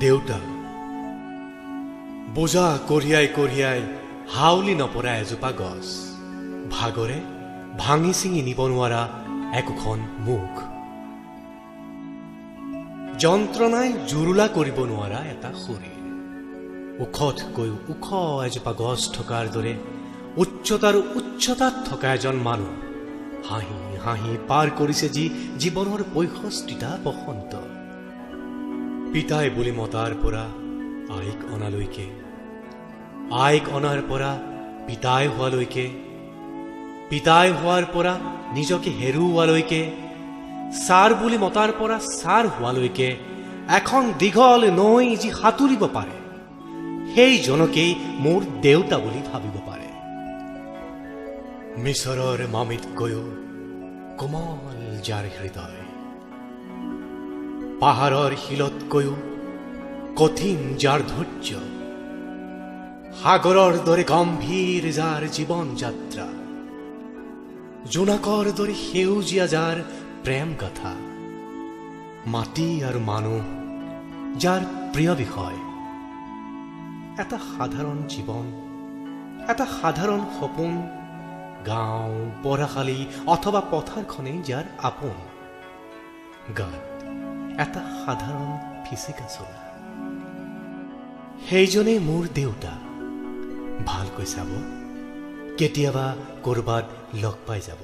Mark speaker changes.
Speaker 1: দেউতা বোজা কঢ়িয়াই কঢ়িয়াই হাউলি নপৰা এজোপা গছ, ভাগৰে ভাঙি ছিঙি নিব নোৱাৰা একোখন মুখ, যন্ত্ৰণাই জুৰুলা কৰিব নোৱাৰা এটা শৰীৰ, ওখতকৈ ওখ এজোপা গছ থকাৰ দৰে উচ্চতাৰ উচ্চতাত থকা এজন মানুহ হাঁহি হাঁহি পাৰ কৰিছে যি জীৱনৰ ৬৫টা বসন্ত। পিতাই বুলি মতাৰ পৰা আইক অনালৈকে, আইক অনাৰ পৰা পিতাই হোৱালৈকে, পিতাই হোৱাৰ পৰা নিজকে হেৰুওৱালৈকে, ছাৰ বুলি মতাৰ পৰা ছাৰ হোৱালৈকে এখন দীঘল নৈ যি সাঁতুৰিব পাৰে সেইজনকেই মোৰ দেউতা বুলি ভাবিব পাৰে। মিছৰৰ মামিতকৈও কোমল যাৰ হৃদয়, পাহাৰৰ শিলতকৈও কঠিন যাৰ ধৈৰ্য, সাগৰৰ দৰে গম্ভীৰ যাৰ জীৱন যাত্ৰা, জোনাকৰ দৰে সেউজীয়া যাৰ প্ৰেম গাথা, মাটি আৰু মানুহ যাৰ প্ৰিয় বিষয়, এটা সাধাৰণ জীৱন, এটা সাধাৰণ সপোন, গাঁও পঢ়াশালী অথবা পথাৰখনেই যাৰ আপোন, গাত এটা সাধাৰণ ফিচিকা চলা, সেইজনেই মোৰ দেউতা। ভালকৈ চাব, কেতিয়াবা কৰবাত লগ পাই যাব।